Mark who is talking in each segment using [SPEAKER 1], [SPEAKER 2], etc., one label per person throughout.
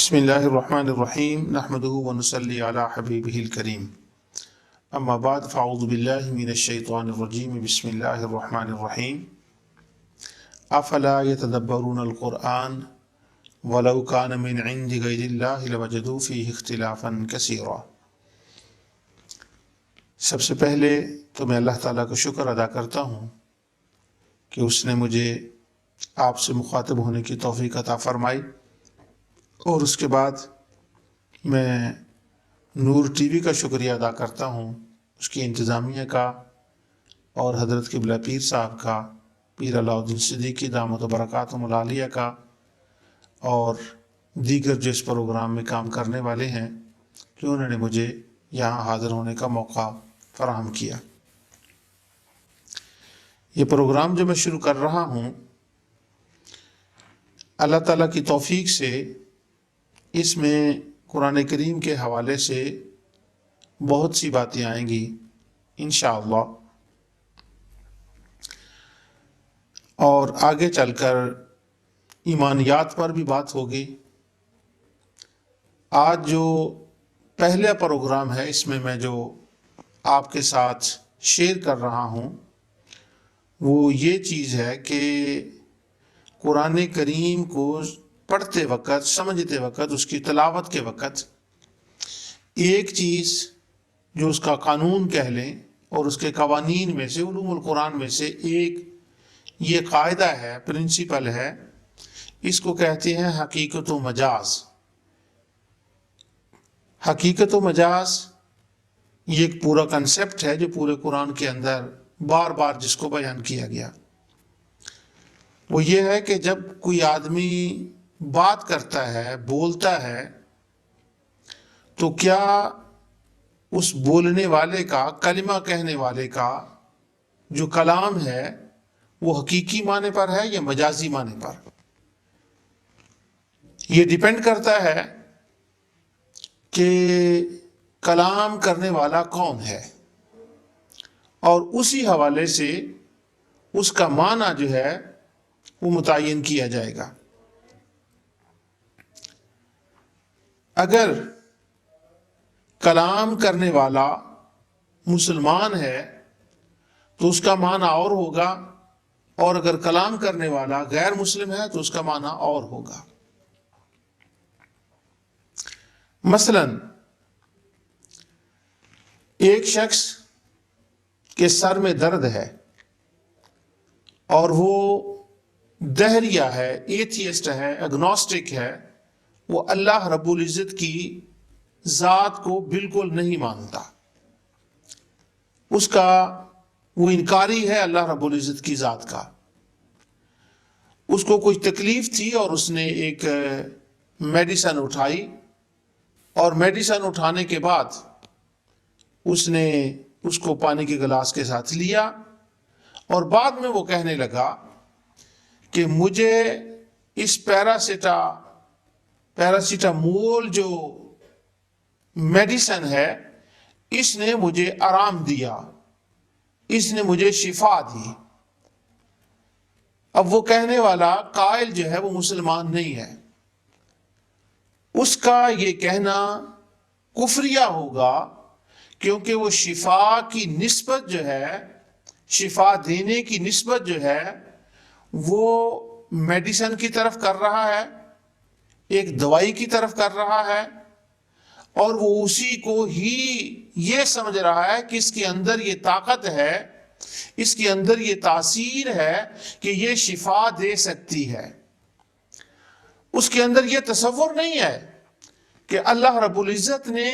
[SPEAKER 1] بسم اللہ الرحمن الرحیم نحمده ونصلی علی حبیبہ الکریم اما بعد فاعوذ باللہ من الشیطان الرجیم بسم اللہ الرحمن الرحیم افلا یتدبرون القرآن ولو کان من عند غیر اللہ لوجدوا فیہ اختلافا کثیرا۔ سب سے پہلے تو میں اللہ تعالیٰ کا شکر ادا کرتا ہوں کہ اس نے مجھے آپ سے مخاطب ہونے کی توفیق عطا فرمائی، اور اس کے بعد میں نور ٹی وی کا شکریہ ادا کرتا ہوں، اس کی انتظامیہ کا اور حضرت قبلہ پیر صاحب کا، پیر علاء الدین صدیقی دامت برکاتہم العالیہ کا، اور دیگر جو اس پروگرام میں کام کرنے والے ہیں کہ انہوں نے مجھے یہاں حاضر ہونے کا موقع فراہم کیا۔ یہ پروگرام جو میں شروع کر رہا ہوں، اللہ تعالیٰ کی توفیق سے اس میں قرآن کریم کے حوالے سے بہت سی باتیں آئیں گی انشاءاللہ، اور آگے چل کر ایمانیات پر بھی بات ہوگی۔ آج جو پہلا پروگرام ہے اس میں جو آپ کے ساتھ شیئر کر رہا ہوں وہ یہ چیز ہے کہ قرآن کریم کو پڑھتے وقت، سمجھتے وقت، اس کی تلاوت کے وقت ایک چیز جو اس کا قانون کہہ لیں اور اس کے قوانین میں سے، علوم القرآن میں سے ایک یہ قاعدہ ہے، پرنسپل ہے، اس کو کہتے ہیں حقیقت و مجاز۔ حقیقت و مجاز یہ ایک پورا کنسپٹ ہے جو پورے قرآن کے اندر بار بار جس کو بیان کیا گیا، وہ یہ ہے کہ جب کوئی آدمی بات کرتا ہے، بولتا ہے، تو کیا اس بولنے والے کا، کلمہ کہنے والے کا جو کلام ہے وہ حقیقی معنی پر ہے یا مجازی معنی پر؟ یہ ڈیپینڈ کرتا ہے کہ کلام کرنے والا کون ہے، اور اسی حوالے سے اس کا معنی جو ہے وہ متعین کیا جائے گا۔ اگر کلام کرنے والا مسلمان ہے تو اس کا معنی اور ہوگا، اور اگر کلام کرنے والا غیر مسلم ہے تو اس کا معنی اور ہوگا۔ مثلا ایک شخص کے سر میں درد ہے اور وہ دہریہ ہے، ایتھیسٹ ہے، اگنوسٹک ہے، وہ اللہ رب العزت کی ذات کو بالکل نہیں مانتا، اس کا وہ انکاری ہے اللہ رب العزت کی ذات کا۔ اس کو کوئی تکلیف تھی اور اس نے ایک میڈیسن اٹھائی، اور میڈیسن اٹھانے کے بعد اس نے اس کو پانی کے گلاس کے ساتھ لیا، اور بعد میں وہ کہنے لگا کہ مجھے اس پیراسیٹامول جو میڈیسن ہے اس نے مجھے آرام دیا، اس نے مجھے شفا دی۔ اب وہ کہنے والا قائل جو ہے وہ مسلمان نہیں ہے، اس کا یہ کہنا کفریہ ہوگا، کیونکہ وہ شفا کی نسبت جو ہے، شفا دینے کی نسبت جو ہے وہ میڈیسن کی طرف کر رہا ہے، ایک دوائی کی طرف کر رہا ہے، اور وہ اسی کو ہی یہ سمجھ رہا ہے کہ اس کے اندر یہ طاقت ہے، اس کے اندر یہ تاثیر ہے کہ یہ شفا دے سکتی ہے۔ اس کے اندر یہ تصور نہیں ہے کہ اللہ رب العزت نے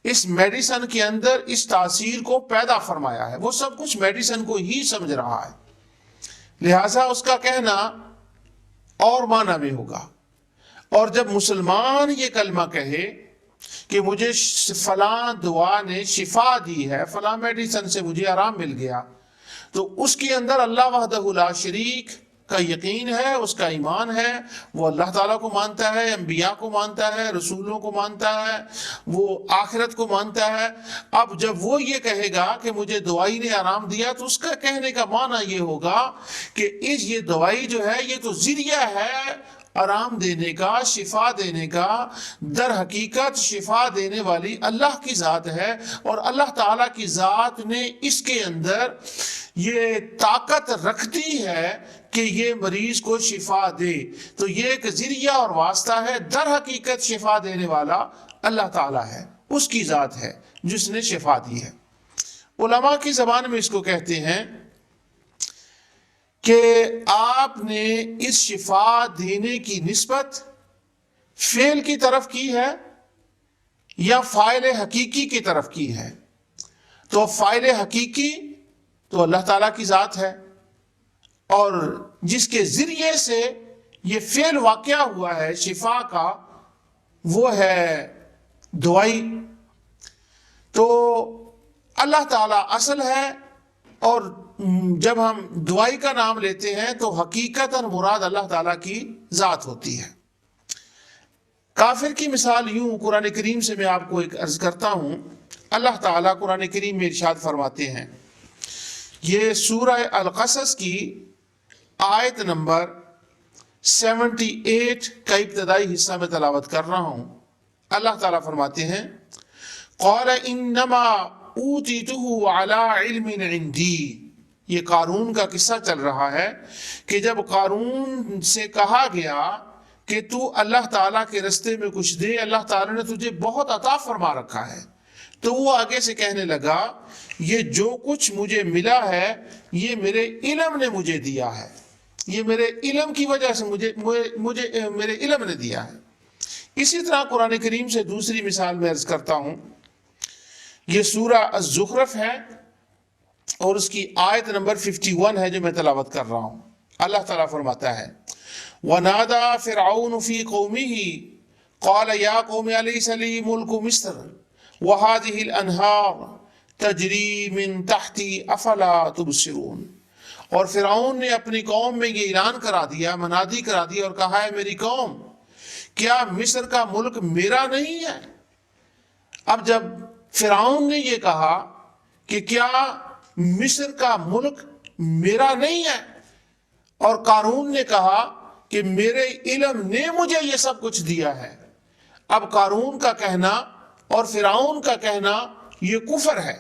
[SPEAKER 1] اس میڈیسن کے اندر اس تاثیر کو پیدا فرمایا ہے، وہ سب کچھ میڈیسن کو ہی سمجھ رہا ہے، لہٰذا اس کا کہنا اور معنی میں ہوگا۔ اور جب مسلمان یہ کلمہ کہے کہ مجھے فلاں دعا نے شفا دی ہے، فلاں میڈیسن سے مجھے آرام مل گیا، تو اس کے اندر اللہ وحدہ لا شریک کا یقین ہے، اس کا ایمان ہے، وہ اللہ تعالیٰ کو مانتا ہے، انبیاء کو مانتا ہے، رسولوں کو مانتا ہے، وہ آخرت کو مانتا ہے۔ اب جب وہ یہ کہے گا کہ مجھے دوائی نے آرام دیا، تو اس کا کہنے کا معنی یہ ہوگا کہ یہ دوائی جو ہے یہ تو ذریعہ ہے آرام دینے کا، شفا دینے کا، در حقیقت شفا دینے والی اللہ کی ذات ہے، اور اللہ تعالیٰ کی ذات نے اس کے اندر یہ طاقت رکھتی ہے کہ یہ مریض کو شفا دے۔ تو یہ ایک ذریعہ اور واسطہ ہے، در حقیقت شفا دینے والا اللہ تعالیٰ ہے، اس کی ذات ہے جس نے شفا دی ہے۔ علماء کی زبان میں اس کو کہتے ہیں کہ آپ نے اس شفا دینے کی نسبت فعل کی طرف کی ہے یا فاعل حقیقی کی طرف کی ہے؟ تو فاعل حقیقی تو اللہ تعالیٰ کی ذات ہے، اور جس کے ذریعے سے یہ فعل واقع ہوا ہے شفا کا، وہ ہے دعائی۔ تو اللہ تعالیٰ اصل ہے، اور جب ہم دعائی کا نام لیتے ہیں تو حقیقتاً مراد اللہ تعالیٰ کی ذات ہوتی ہے۔ کافر کی مثال یوں قرآن کریم سے میں آپ کو ایک عرض کرتا ہوں۔ اللہ تعالیٰ قرآن کریم میں ارشاد فرماتے ہیں، یہ سورہ القصص کی آیت نمبر 78 کا ابتدائی حصہ میں تلاوت کر رہا ہوں۔ اللہ تعالیٰ فرماتے ہیں، قال انما اوتیتہ علی علم عندی۔ یہ قارون کا قصہ چل رہا ہے کہ جب قارون سے کہا گیا کہ تو اللہ تعالیٰ کے رستے میں کچھ دے، اللہ تعالیٰ نے تجھے بہت عطا فرما رکھا ہے، تو وہ آگے سے کہنے لگا یہ جو کچھ مجھے ملا ہے یہ میرے علم نے مجھے دیا ہے، یہ میرے علم کی وجہ سے مجھے میرے علم نے دیا ہے۔ اسی طرح قرآن کریم سے دوسری مثال میں عرض کرتا ہوں، یہ سورہ الزخرف ہے اور اس کی آیت نمبر 51 ہے جو میں تلاوت کر رہا ہوں۔ اللہ تعالیٰ فرماتا ہے، وَنَادَى فِرْعَوْنُ فِي قَوْمِهِ قَالَ يَا قَوْمِ أَلَيْسَ لِي مُلْكُ مِصْرَ وَهَٰذِهِ الْأَنْهَارُ تَجْرِي مِن تَحْتِي أَفَلَا تُبْصِرُونَ۔ اور فرعون نے اپنی قوم میں یہ اعلان کرا دیا، منادی کرا دی اور کہا ہے، میری قوم کیا مصر کا ملک میرا نہیں ہے؟ اب جب فرعون نے یہ کہا کہ کیا مصر کا ملک میرا نہیں ہے، اور قارون نے کہا کہ میرے علم نے مجھے یہ سب کچھ دیا ہے، اب قارون کا کہنا اور فرعون کا کہنا یہ کفر ہے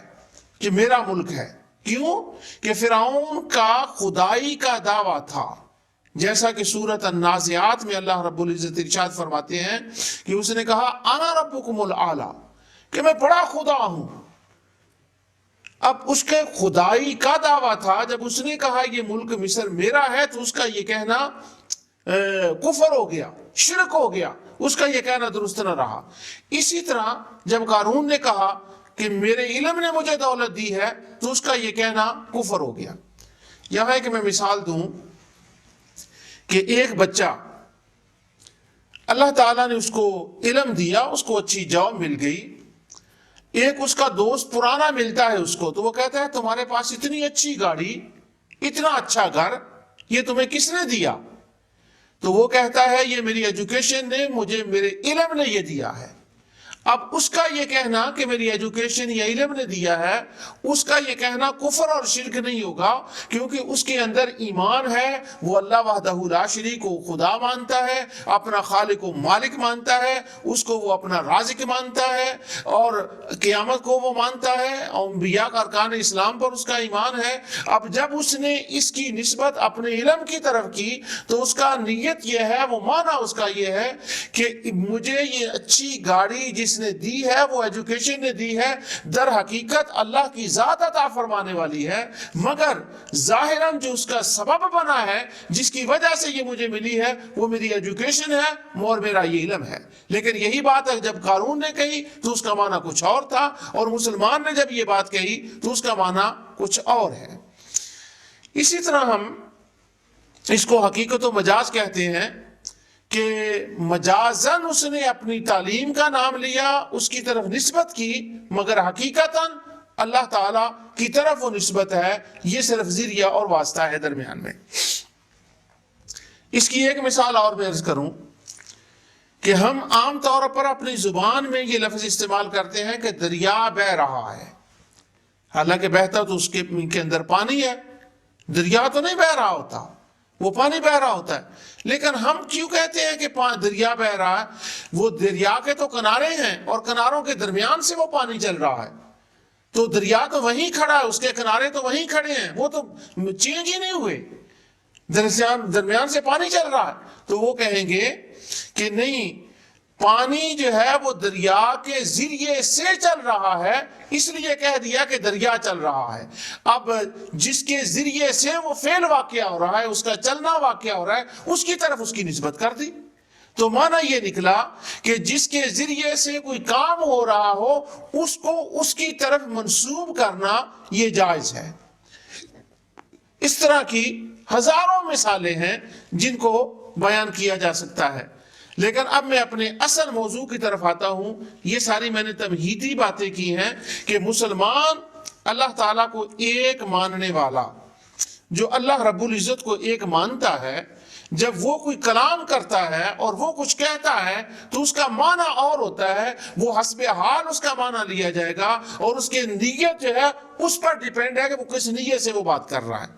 [SPEAKER 1] کہ میرا ملک ہے۔ کیوں؟ کہ فرعون کا خدائی کا دعویٰ تھا، جیسا کہ سورۃ النازعات میں اللہ رب العزت ارشاد فرماتے ہیں کہ اس نے کہا انا ربکم الاعلی، کہ میں بڑا خدا ہوں۔ اب اس کے خدائی کا دعویٰ تھا، جب اس نے کہا یہ ملک مصر میرا ہے تو اس کا یہ کہنا کفر ہو گیا، شرک ہو گیا، اس کا یہ کہنا درست نہ رہا۔ اسی طرح جب قارون نے کہا کہ میرے علم نے مجھے دولت دی ہے تو اس کا یہ کہنا کفر ہو گیا۔ یہاں ہے کہ میں مثال دوں کہ ایک بچہ، اللہ تعالیٰ نے اس کو علم دیا، اس کو اچھی جاب مل گئی، ایک اس کا دوست پرانا ملتا ہے اس کو، تو وہ کہتا ہے تمہارے پاس اتنی اچھی گاڑی، اتنا اچھا گھر، یہ تمہیں کس نے دیا؟ تو وہ کہتا ہے یہ میری ایجوکیشن نے مجھے، میرے علم نے یہ دیا ہے۔ اب اس کا یہ کہنا کہ میری ایجوکیشن یا علم نے دیا ہے، اس کا یہ کہنا کفر اور شرک نہیں ہوگا، کیونکہ اس کے اندر ایمان ہے، وہ اللہ وحدہ لا شریک کو خدا مانتا ہے، اپنا خالق و مالک مانتا ہے، اس کو وہ اپنا رازق مانتا ہے، اور قیامت کو وہ مانتا ہے، اور انبیاء کا ارکان اسلام پر اس کا ایمان ہے۔ اب جب اس نے اس کی نسبت اپنے علم کی طرف کی تو اس کا نیت یہ ہے، وہ معنی اس کا یہ ہے کہ مجھے یہ اچھی گاڑی جس نے دی ہے، وہ ایجوکیشن نے دی ہے، در حقیقت اللہ کی ذات عطا فرمانے والی ہے، مگر ظاہراً جو اس کا سبب بنا ہے، جس کی وجہ سے یہ مجھے ملی ہے، وہ میری ایجوکیشن ہے اور میرا یہ علم ہے۔ لیکن یہی بات ہے جب قارون نے کہی تو اس کا معنی کچھ اور تھا، اور مسلمان نے جب یہ بات کہی تو اس کا معنی کچھ اور ہے۔ اسی طرح ہم اس کو حقیقت و مجاز کہتے ہیں کہ مجازاً اس نے اپنی تعلیم کا نام لیا، اس کی طرف نسبت کی، مگر حقیقتاً اللہ تعالیٰ کی طرف وہ نسبت ہے، یہ صرف ذریعہ اور واسطہ ہے درمیان میں۔ اس کی ایک مثال اور میں عرض کروں کہ ہم عام طور پر اپنی زبان میں یہ لفظ استعمال کرتے ہیں کہ دریا بہہ رہا ہے، حالانکہ بہتا تو اس کے اندر پانی ہے، دریا تو نہیں بہہ رہا ہوتا، وہ پانی بہ رہا ہوتا ہے. لیکن ہم کیوں کہتے ہیں کہ دریا بہ رہا ہے؟ وہ دریا کے تو کنارے ہیں اور کناروں کے درمیان سے وہ پانی چل رہا ہے. تو دریا تو وہیں کھڑا ہے، اس کے کنارے تو وہیں کھڑے ہیں، وہ تو چینج ہی نہیں ہوئے، درمیان سے پانی چل رہا ہے. تو وہ کہیں گے کہ نہیں، پانی جو ہے وہ دریا کے ذریعے سے چل رہا ہے، اس لیے کہہ دیا کہ دریا چل رہا ہے. اب جس کے ذریعے سے وہ فعل واقع ہو رہا ہے، اس کا چلنا واقع ہو رہا ہے، اس کی طرف اس کی نسبت کر دی. تو معنی یہ نکلا کہ جس کے ذریعے سے کوئی کام ہو رہا ہو، اس کو اس کی طرف منسوب کرنا یہ جائز ہے. اس طرح کی ہزاروں مثالیں ہیں جن کو بیان کیا جا سکتا ہے. لیکن اب میں اپنے اصل موضوع کی طرف آتا ہوں. یہ ساری میں نے تمہیدی باتیں کی ہیں کہ مسلمان اللہ تعالیٰ کو ایک ماننے والا، جو اللہ رب العزت کو ایک مانتا ہے، جب وہ کوئی کلام کرتا ہے اور وہ کچھ کہتا ہے تو اس کا معنی اور ہوتا ہے، وہ حسب حال اس کا معنی لیا جائے گا، اور اس کی نیت جو ہے اس پر ڈیپینڈ ہے کہ وہ کس نیت سے وہ بات کر رہا ہے.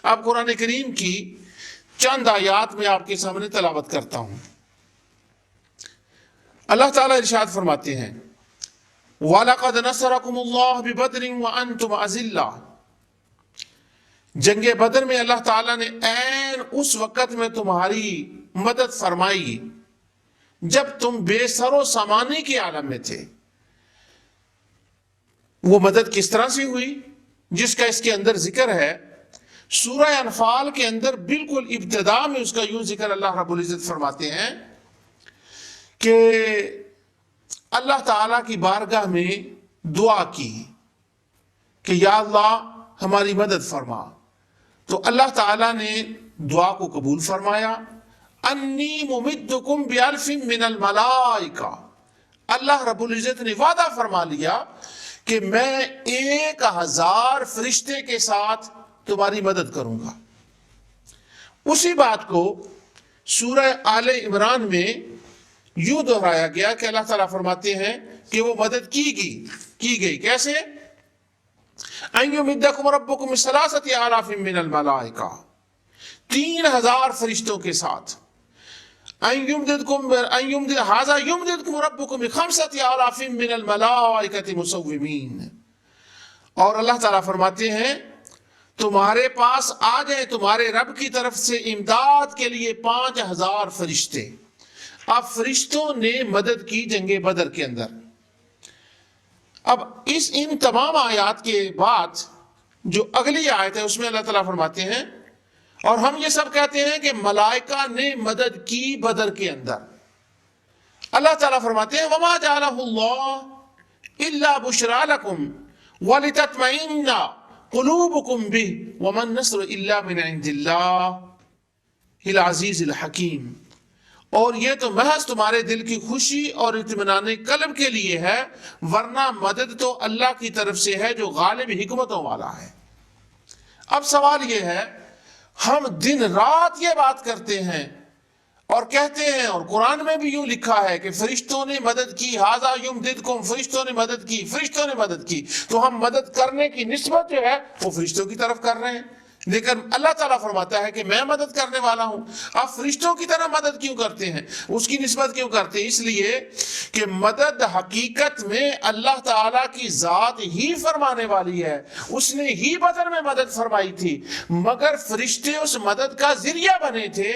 [SPEAKER 1] اب قرآن کریم کی چند آیات میں آپ کے سامنے تلاوت کرتا ہوں. اللہ تعالیٰ ارشاد فرماتے ہیں وَلَقَدْ نَصَرَكُمُ اللَّهُ بِبَدْرٍ وَأَنْتُمْ أَذِلَّةٌ. جنگ بدر میں اللہ تعالیٰ نے عین اس وقت میں تمہاری مدد فرمائی جب تم بے سر و سامانی کے عالم میں تھے. وہ مدد کس طرح سے ہوئی جس کا اس کے اندر ذکر ہے سورہ انفال کے اندر. بالکل ابتدا میں اس کا یوں ذکر اللہ رب العزت فرماتے ہیں کہ اللہ تعالیٰ کی بارگاہ میں دعا کی کہ یا اللہ ہماری مدد فرما. تو اللہ تعالیٰ نے دعا کو قبول فرمایا. انی ممدکم بِأَلْفٍ من الملائکہ. اللہ رب العزت نے وعدہ فرما لیا کہ میں 1000 فرشتے کے ساتھ تمہاری مدد کروں گا. اسی بات کو سورہ آل عمران میں یوں دہرایا گیا کہ اللہ تعالیٰ فرماتے ہیں کہ وہ مدد کی گئی. کیسے؟ أَن يُمِدَّكُمْ رَبُّكُمْ بِثَلَاثَةِ آلَافٍ مِّنَ الْمَلَائِکَةِ. 3000 فرشتوں کے ساتھ. هَذَا يُمْدِدْكُمْ رَبُّكُمْ بِخَمْسَةِ آلَافٍ مِّنَ الْمَلَائِکَةِ مُصَوِّمِينَ. اور اللہ تعالیٰ فرماتے ہیں تمہارے پاس آ جائیں تمہارے رب کی طرف سے امداد کے لیے 5000 فرشتے. اب فرشتوں نے مدد کی جنگ بدر کے اندر. اب ان تمام آیات کے بعد جو اگلی آیت ہے اس میں اللہ تعالیٰ فرماتے ہیں، اور ہم یہ سب کہتے ہیں کہ ملائکہ نے مدد کی بدر کے اندر. اللہ تعالیٰ فرماتے ہیں وَمَا جَعَلَهُ اللَّهُ إِلَّا بُشْرَىٰ لَكُمْ وَلِتَطْمَئِنَّ قُلُوبُكُمْ بِهِ وَمَا النَّصْرُ إِلَّا مِنْ عِنْدِ اللَّهِ الْعَزِيزِ الْحَكِيمِ. اور یہ تو محض تمہارے دل کی خوشی اور اطمینان قلب کے لیے ہے، ورنہ مدد تو اللہ کی طرف سے ہے جو غالب حکمتوں والا ہے. اب سوال یہ ہے، ہم دن رات یہ بات کرتے ہیں اور کہتے ہیں، اور قرآن میں بھی یوں لکھا ہے کہ فرشتوں نے مدد کی، ھذا یمددکم، فرشتوں نے مدد کی، فرشتوں نے مدد کی. تو ہم مدد کرنے کی نسبت جو ہے وہ فرشتوں کی طرف کر رہے ہیں. لیکن اللہ تعالیٰ فرماتا ہے کہ میں مدد کرنے والا ہوں. آپ فرشتوں کی طرح مدد کیوں کرتے ہیں، اس کی نسبت کیوں کرتے ہیں؟ اس لیے کہ مدد حقیقت میں اللہ تعالیٰ کی ذات ہی فرمانے والی ہے. اس نے ہی بدر میں مدد فرمائی تھی، مگر فرشتے اس مدد کا ذریعہ بنے تھے.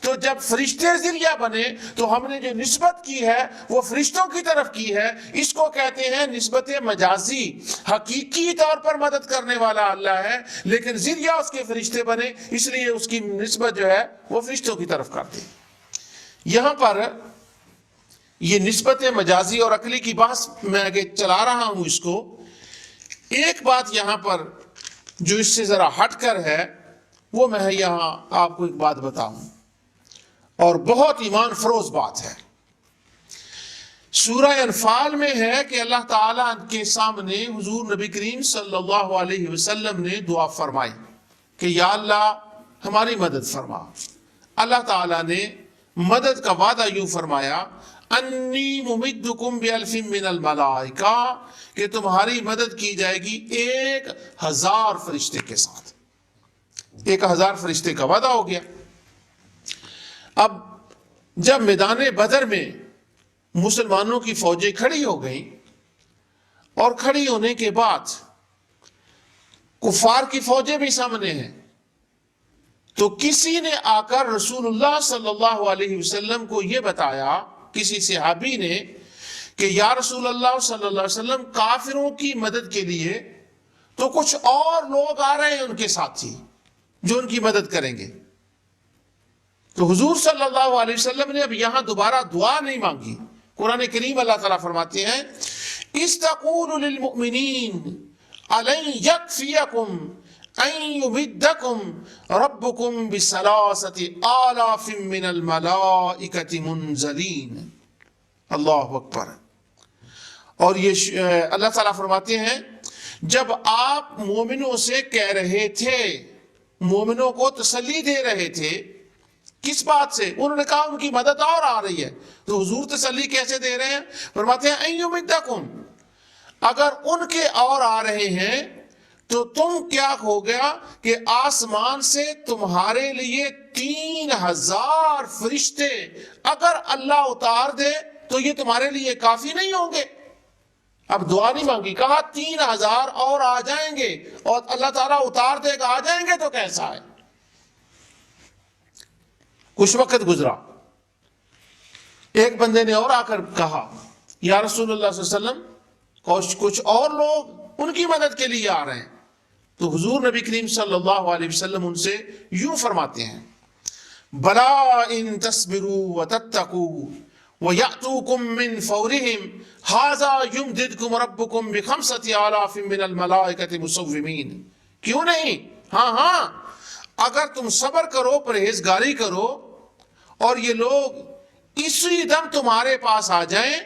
[SPEAKER 1] تو جب فرشتے ذریعہ بنے تو ہم نے جو نسبت کی ہے وہ فرشتوں کی طرف کی ہے. اس کو کہتے ہیں نسبت مجازی. حقیقی طور پر مدد کرنے والا اللہ ہے، لیکن ذریعہ اس کے فرشتے بنے، اس لیے اس کی نسبت جو ہے وہ فرشتوں کی طرف کرتے. یہاں پر یہ نسبت مجازی اور عقلی کی بحث میں آگے چلا رہا ہوں. اس کو ایک بات یہاں پر جو اس سے ذرا ہٹ کر ہے وہ میں یہاں آپ کو ایک بات بتاؤں، اور بہت ایمان فروز بات ہے. سورہ انفال میں ہے کہ اللہ تعالیٰ کے سامنے حضور نبی کریم صلی اللہ علیہ وسلم نے دعا فرمائی کہ یا اللہ ہماری مدد فرما. اللہ تعالیٰ نے مدد کا وعدہ یوں فرمایا انی ممدکم بِأَلْفٍ من الملائکہ، کہ تمہاری مدد کی جائے گی 1000 فرشتے کے ساتھ. 1000 فرشتے کا وعدہ ہو گیا. اب جب میدان بدر میں مسلمانوں کی فوجیں کھڑی ہو گئیں اور کھڑی ہونے کے بعد کفار کی فوجیں بھی سامنے ہیں، تو کسی نے آ کر رسول اللہ صلی اللہ علیہ وسلم کو یہ بتایا، کسی صحابی نے، کہ یا رسول اللہ صلی اللہ علیہ وسلم، کافروں کی مدد کے لیے تو کچھ اور لوگ آ رہے ہیں ان کے ساتھی جو ان کی مدد کریں گے۔ تو حضور صلی اللہ علیہ وسلم نے اب یہاں دوبارہ دعا نہیں مانگی۔ قرآن کریم اللہ تعالیٰ فرماتے ہیں اِذْ تَقُولُ لِلْمُؤْمِنِينَ أَلَنْ يَكْفِيَكُمْ أَنْ يُمِدَّكُمْ رَبُّكُمْ بِثَلَاثَةِ آلَافٍ مِّنَ الْمَلَائِكَةِ مُنْزَلِينَ۔ اللہ اکبر۔ اور یہ اللہ تعالیٰ فرماتے ہیں جب آپ مومنوں سے کہہ رہے تھے، مومنوں کو تسلی دے رہے تھے، کس بات سے؟ انہوں نے کہا ان کی مدد اور آ رہی ہے، تو حضور تسلی کیسے دے رہے ہیں؟ فرماتے ہیں اَن يُمِدَّكُمْ، اگر ان کے اور آ رہے ہیں تو تم کیا ہو گیا کہ آسمان سے تمہارے لیے 3000 فرشتے اگر اللہ اتار دے تو یہ تمہارے لیے کافی نہیں ہوں گے؟ اب دعا نہیں مانگی، کہا 3000 اور آ جائیں گے، اور اللہ تعالیٰ اتار دے گا آ جائیں گے تو کیسا ہے؟ کچھ وقت گزرا، ایک بندے نے اور آ کر کہا یا رسول اللہ صلی اللہ علیہ وسلم، کچھ اور لوگ ان کی مدد کے لیے آ رہے ہیں۔ تو حضور نبی کریم صلی اللہ علیہ وسلم ان سے یوں فرماتے ہیں بلا ان تصبروا وتتقوا وَيَأْتُوكُم مِّن فَوْرِهِمْ هَذَا يُمْدِدْكُمْ رَبُّكُمْ بِخَمْسَةِ آلَافٍ مِّنَ الْمَلَائِكَةِ مُصَوِّمِينَ۔ کیوں نہیں؟ ہاں، اگر تم صبر کرو، پرہیزگاری کرو، اور یہ لوگ اسی دم تمہارے پاس آ جائیں،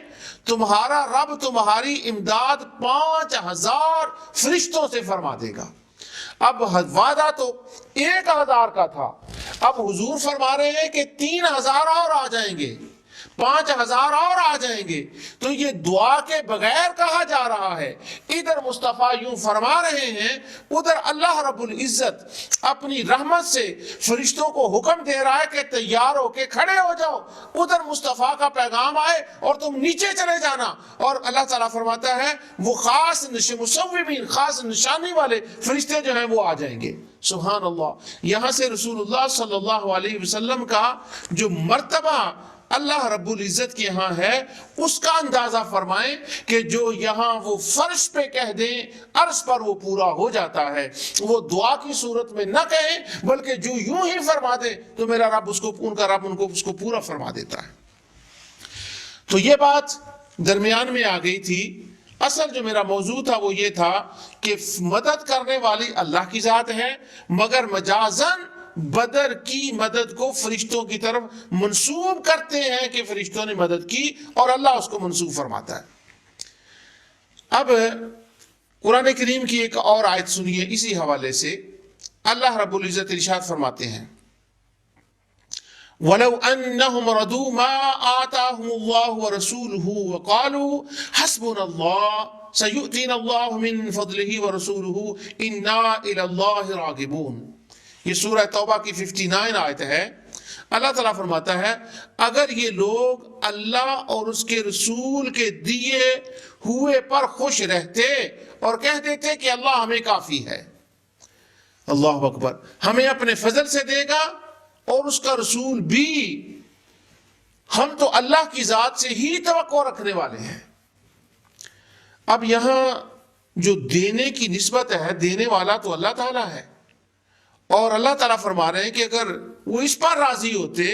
[SPEAKER 1] تمہارا رب تمہاری امداد 5000 فرشتوں سے فرما دے گا۔ اب وعدہ تو 1000 کا تھا، اب حضور فرما رہے ہیں کہ 3000 اور آ جائیں گے، 5000 اور آ جائیں گے۔ تو یہ دعا کے بغیر کہا جا رہا ہے۔ ادھر مصطفیٰ یوں فرما رہے ہیں، ادھر اللہ رب العزت اپنی رحمت سے فرشتوں کو حکم دے رہا ہے کہ تیار ہو کے کھڑے ہو جاؤ، ادھر مصطفیٰ کا پیغام آئے اور تم نیچے چلے جانا، اور اللہ تعالیٰ فرماتا ہے وہ خاص مصوبین، خاص نشانی والے فرشتے جو ہیں وہ آ جائیں گے۔ سبحان اللہ۔ یہاں سے رسول اللہ صلی اللہ علیہ وسلم کا جو مرتبہ اللہ رب العزت کے ہاں ہے اس کا اندازہ فرمائیں کہ جو یہاں وہ فرش پہ کہہ دیں عرش پر وہ پورا ہو جاتا ہے۔ وہ دعا کی صورت میں نہ کہیں بلکہ جو یوں ہی فرما دے تو میرا رب ان کا رب اس کو پورا فرما دیتا ہے۔ تو یہ بات درمیان میں آ گئی تھی۔ اصل جو میرا موضوع تھا وہ یہ تھا کہ مدد کرنے والی اللہ کی ذات ہے، مگر مجازاً بدر کی مدد کو فرشتوں کی طرف منسوب کرتے ہیں کہ فرشتوں نے مدد کی، اور اللہ اس کو منسوب فرماتا ہے۔ اب قرآن کریم کی ایک اور آیت سنیے اسی حوالے سے۔ اللہ رب العزت ارشاد فرماتے ہیں وَلَوْ أَنَّهُمْ رَضُوا مَا آتَاهُمُ اللَّهُ وَرَسُولُهُ وَقَالُوا حَسْبُنَا اللَّهُ سَيُؤْتِينَا اللَّهُ مِن فَضْلِهِ وَرَسُولُهُ إِنَّا إِلَى اللَّهِ رَاغِبُونَ۔ یہ سورہ توبہ کی 59 آیت ہے۔ اللہ تعالیٰ فرماتا ہے اگر یہ لوگ اللہ اور اس کے رسول کے دیے ہوئے پر خوش رہتے اور کہہ دیتے کہ اللہ ہمیں کافی ہے، اللہ اکبر، ہمیں اپنے فضل سے دے گا اور اس کا رسول بھی، ہم تو اللہ کی ذات سے ہی توقع رکھنے والے ہیں۔ اب یہاں جو دینے کی نسبت ہے، دینے والا تو اللہ تعالیٰ ہے، اور اللہ تعالیٰ فرما رہے ہیں کہ اگر وہ اس پر راضی ہوتے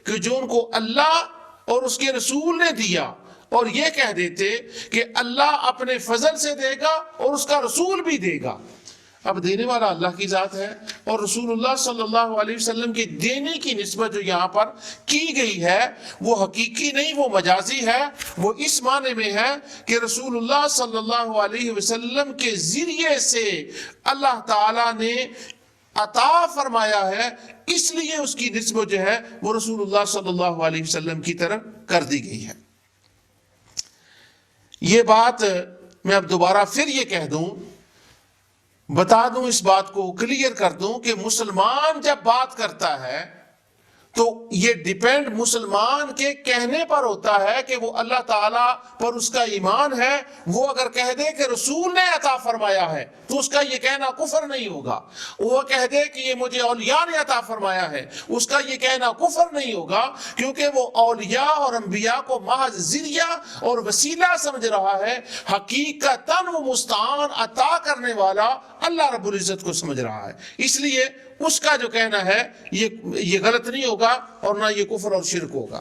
[SPEAKER 1] کہ جو ان کو اللہ اور اس کے رسول نے دیا، اور یہ کہہ دیتے کہ اللہ اپنے فضل سے دے گا اور اس کا رسول بھی دے گا۔ اب دینے والا اللہ کی ذات ہے، اور رسول اللہ صلی اللہ علیہ وسلم کے دینے کی نسبت جو یہاں پر کی گئی ہے وہ حقیقی نہیں، وہ مجازی ہے۔ وہ اس معنی میں ہے کہ رسول اللہ صلی اللہ علیہ وسلم کے ذریعے سے اللہ تعالیٰ نے عطا فرمایا ہے، اس لیے اس کی نسبت جو ہے وہ رسول اللہ صلی اللہ علیہ وسلم کی طرف کر دی گئی ہے۔ یہ بات میں اب دوبارہ پھر یہ کہہ دوں، بتا دوں، اس بات کو کلیئر کر دوں کہ مسلمان جب بات کرتا ہے تو یہ ڈیپینڈ مسلمان کے کہنے پر ہوتا ہے کہ وہ اللہ تعالیٰ پر اس کا ایمان ہے. وہ اگر کہہ دے کہ رسول نے عطا فرمایا ہے تو اس کا یہ کہنا کفر نہیں ہوگا. وہ کہہ دے کہ یہ مجھے اولیاء نے عطا فرمایا ہے، اس کا یہ کہنا کفر نہیں ہوگا، کیونکہ وہ اولیاء اور انبیاء کو محض ذریعہ اور وسیلہ سمجھ رہا ہے. حقیقتاً وہ مستعان عطا کرنے والا اللہ رب العزت کو سمجھ رہا ہے. اس لیے اس کا جو کہنا ہے یہ غلط نہیں ہوگا اور نہ یہ کفر اور شرک ہوگا.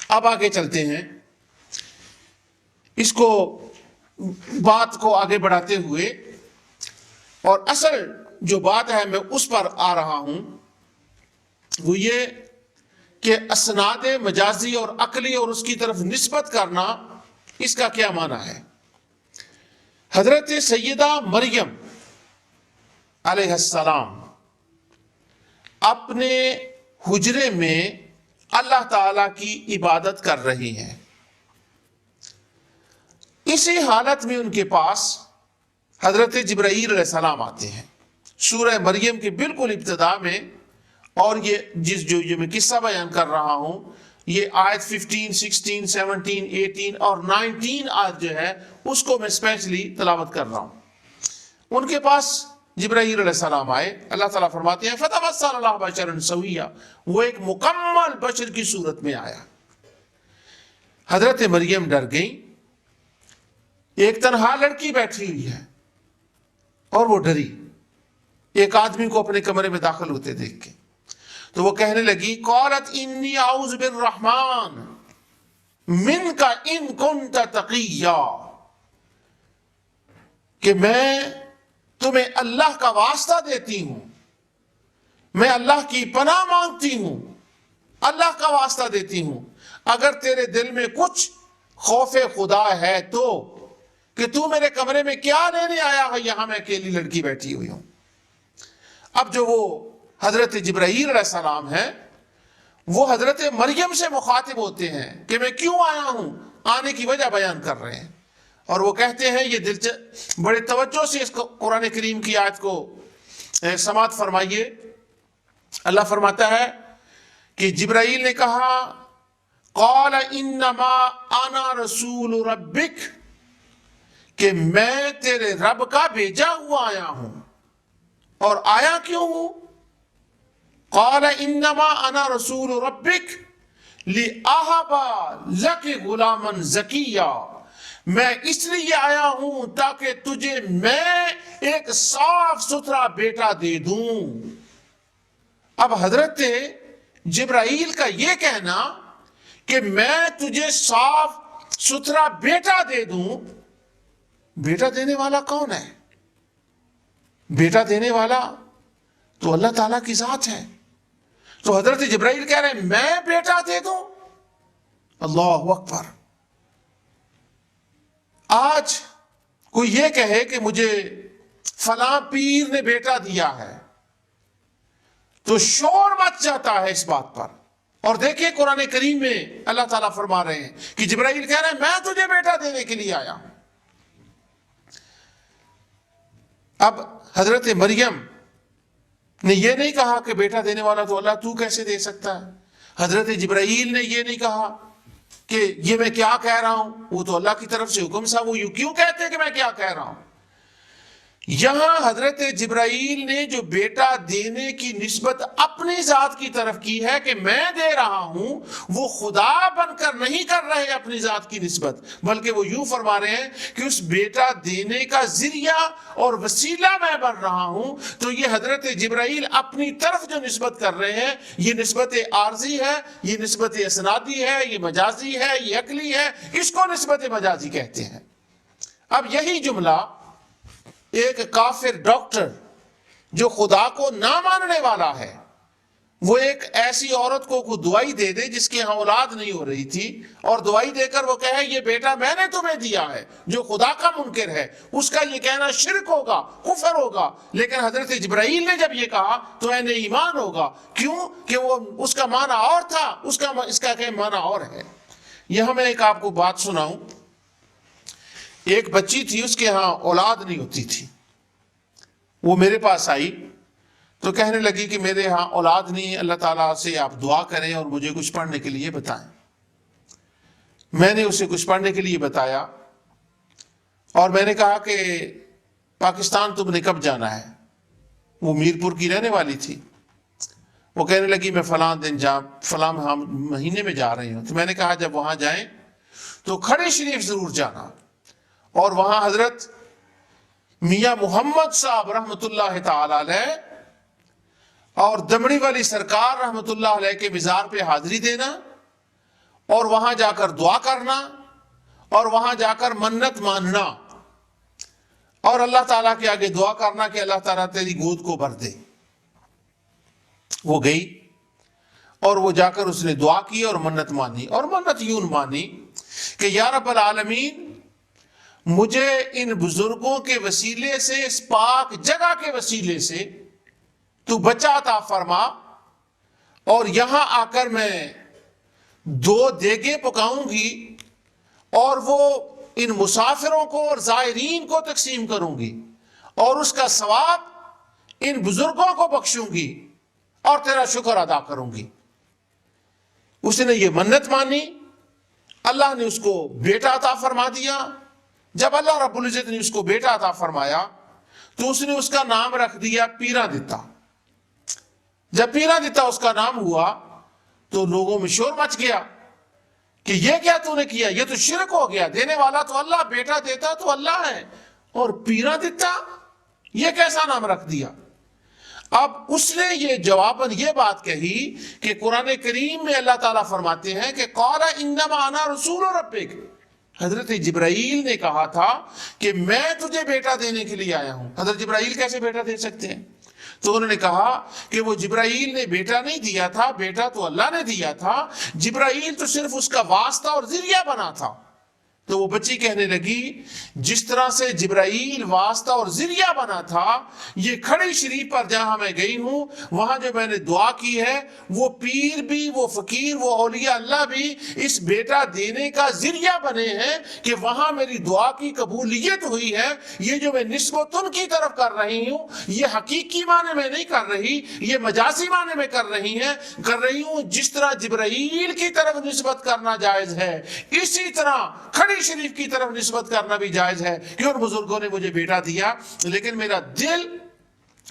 [SPEAKER 1] اب آگے چلتے ہیں، اس کو بات کو آگے بڑھاتے ہوئے، اور اصل جو بات ہے میں اس پر آ رہا ہوں، وہ یہ کہ اسناد مجازی اور عقلی اور اس کی طرف نسبت کرنا، اس کا کیا معنی ہے. حضرت سیدہ مریم علیہ السلام اپنے حجرے میں اللہ تعالیٰ کی عبادت کر رہی ہیں. اسی حالت میں ان کے پاس حضرت جبرائیل علیہ السلام آتے ہیں. سورہ مریم کے بالکل ابتدا میں، اور یہ جو میں قصہ بیان کر رہا ہوں، یہ آیت 15, 16, 17, 18 اور 19 آیت جو ہے اس کو میں اسپیشلی تلاوت کر رہا ہوں. ان کے پاس جبرائیل علیہ السلام آئے. اللہ تعالیٰ فرماتے ہیں فَتَمَثَّلَ لَهُ بَشَرًا سَوِيًّا، وہ ایک مکمل بشر کی صورت میں آیا. حضرت مریم ڈر گئیں. ایک تنہا لڑکی بیٹھی ہوئی ہے اور وہ ڈری ایک آدمی کو اپنے کمرے میں داخل ہوتے دیکھ کے. تو وہ کہنے لگی قالت انی اعوذ بالرحمن منک ان کنت تقیا، کہ میں تمہیں اللہ کا واسطہ دیتی ہوں، میں اللہ کی پناہ مانگتی ہوں، اللہ کا واسطہ دیتی ہوں، اگر تیرے دل میں کچھ خوف خدا ہے تو، کہ تو میرے کمرے میں کیا لینے آیا ہے، یہاں میں اکیلی لڑکی بیٹھی ہوئی ہوں. اب جو وہ حضرت جبرائیل علیہ السلام ہیں وہ حضرت مریم سے مخاطب ہوتے ہیں کہ میں کیوں آیا ہوں، آنے کی وجہ بیان کر رہے ہیں. اور وہ کہتے ہیں، یہ بڑے توجہ سے اس کو قرآن کریم کی آیت کو سماعت فرمائیے. اللہ فرماتا ہے کہ جبرائیل نے کہا قال انما انا رسول ربک، کہ میں تیرے رب کا بھیجا ہوا آیا ہوں. اور آیا کیوں ہوں؟ قال انما انا رسول ربک لأہب لک غلاما زکیا، میں اس لیے آیا ہوں تاکہ تجھے میں ایک صاف ستھرا بیٹا دے دوں. اب حضرت جبرائیل کا یہ کہنا کہ میں تجھے صاف ستھرا بیٹا دے دوں، بیٹا دینے والا کون ہے؟ بیٹا دینے والا تو اللہ تعالیٰ کی ذات ہے. تو حضرت جبرائیل کہہ رہے ہیں میں بیٹا دے دوں؟ اللہ اکبر. آج کوئی یہ کہے کہ مجھے فلاں پیر نے بیٹا دیا ہے تو شور مچ جاتا ہے اس بات پر. اور دیکھیں قرآن کریم میں اللہ تعالیٰ فرما رہے ہیں کہ جبرائیل کہہ رہے ہیں میں تجھے بیٹا دینے کے لیے آیا ہوں. اب حضرت مریم نے یہ نہیں کہا کہ بیٹا دینے والا تو اللہ، تو کیسے دے سکتا ہے. حضرت جبرائیل نے یہ نہیں کہا کہ یہ میں کیا کہہ رہا ہوں، وہ تو اللہ کی طرف سے حکم تھا، وہ کیوں کہتے ہیں کہ میں کیا کہہ رہا ہوں. یہاں حضرت جبرائیل نے جو بیٹا دینے کی نسبت اپنی ذات کی طرف کی ہے کہ میں دے رہا ہوں، وہ خدا بن کر نہیں کر رہے اپنی ذات کی نسبت، بلکہ وہ یوں فرما رہے ہیں کہ اس بیٹا دینے کا ذریعہ اور وسیلہ میں بن رہا ہوں. تو یہ حضرت جبرائیل اپنی طرف جو نسبت کر رہے ہیں یہ نسبت عارضی ہے، یہ نسبت اسنادی ہے، یہ مجازی ہے، یہ عقلی ہے، اس کو نسبت مجازی کہتے ہیں. اب یہی جملہ ایک کافر ڈاکٹر جو خدا کو نہ ماننے والا ہے، وہ ایک ایسی عورت کو کوئی دوائی دے دے جس کی یہاں اولاد نہیں ہو رہی تھی، اور دوائی دے کر وہ کہے یہ بیٹا میں نے تمہیں دیا ہے، جو خدا کا منکر ہے، اس کا یہ کہنا شرک ہوگا، کفر ہوگا. لیکن حضرت جبرائیل نے جب یہ کہا تو عین ایمان ہوگا. کیوں؟ کہ وہ اس کا معنی اور تھا، اس کا کہ معنی اور ہے. یہاں میں ایک آپ کو بات سناؤں. ایک بچی تھی، اس کے ہاں اولاد نہیں ہوتی تھی، وہ میرے پاس آئی تو کہنے لگی کہ میرے ہاں اولاد نہیں، اللہ تعالیٰ سے آپ دعا کریں اور مجھے کچھ پڑھنے کے لیے بتائیں۔ میں نے اسے کچھ پڑھنے کے لیے بتایا اور میں نے کہا کہ پاکستان تم نے کب جانا ہے؟ وہ میرپور کی رہنے والی تھی۔ وہ کہنے لگی میں فلاں دن فلاں مہینے میں جا رہی ہوں۔ تو میں نے کہا جب وہاں جائیں تو کھڑے شریف ضرور جانا، اور وہاں حضرت میاں محمد صاحب رحمۃ اللہ تعالی علیہ اور دمڑی والی سرکار رحمۃ اللہ علیہ کے مزار پہ حاضری دینا، اور وہاں جا کر دعا کرنا، اور وہاں جا کر منت ماننا، اور اللہ تعالیٰ کے آگے دعا کرنا کہ اللہ تعالیٰ تیری گود کو بھر دے۔ وہ گئی اور وہ جا کر اس نے دعا کی اور منت مانی، اور منت یوں مانی کہ یا رب العالمین مجھے ان بزرگوں کے وسیلے سے، اس پاک جگہ کے وسیلے سے تو بچہ عطا فرما، اور یہاں آ کر میں 2 دیگیں پکاؤں گی اور وہ ان مسافروں کو اور زائرین کو تقسیم کروں گی، اور اس کا ثواب ان بزرگوں کو بخشوں گی اور تیرا شکر ادا کروں گی۔ اس نے یہ منت مانی، اللہ نے اس کو بیٹا عطا فرما دیا۔ جب اللہ رب العزت نے اس کو بیٹا عطا فرمایا تو اس نے اس کا نام رکھ دیا پیرا دتا۔ جب پیرا دتا اس کا نام ہوا تو لوگوں میں شور مچ گیا کہ یہ کیا تو نے کیا، یہ تو شرک ہو گیا، دینے والا تو اللہ، بیٹا دیتا تو اللہ ہے، اور پیرا دتا یہ کیسا نام رکھ دیا؟ اب اس نے یہ جواباً یہ بات کہی کہ قرآن کریم میں اللہ تعالیٰ فرماتے ہیں کہ قال انما انا رسول ربک، حضرت جبرائیل نے کہا تھا کہ میں تجھے بیٹا دینے کے لیے آیا ہوں۔ حضرت جبرائیل کیسے بیٹا دے سکتے ہیں؟ تو انہوں نے کہا کہ وہ جبرائیل نے بیٹا نہیں دیا تھا، بیٹا تو اللہ نے دیا تھا، جبرائیل تو صرف اس کا واسطہ اور ذریعہ بنا تھا۔ تو وہ بچی کہنے لگی جس طرح سے جبرائیل واسطہ اور ذریعہ بنا تھا، یہ کھڑی شریف پر جہاں میں گئی ہوں وہاں جو میں نے دعا کی ہے، وہ پیر بھی، وہ فقیر، وہ اولیاء اللہ بھی اس بیٹا دینے کا ذریعہ بنے ہیں کہ وہاں میری دعا کی قبولیت ہوئی ہے۔ یہ جو میں نسبت ان کی طرف کر رہی ہوں یہ حقیقی معنی میں نہیں کر رہی، یہ مجازی معنی میں کر رہی ہوں۔ جس طرح جبرائیل کی طرف نسبت کرنا جائز ہے، اسی طرح کھڑی شریف کی طرف نسبت کرنا بھی جائز ہے کہ ان بزرگوں نے مجھے بیٹا دیا، لیکن میرا دل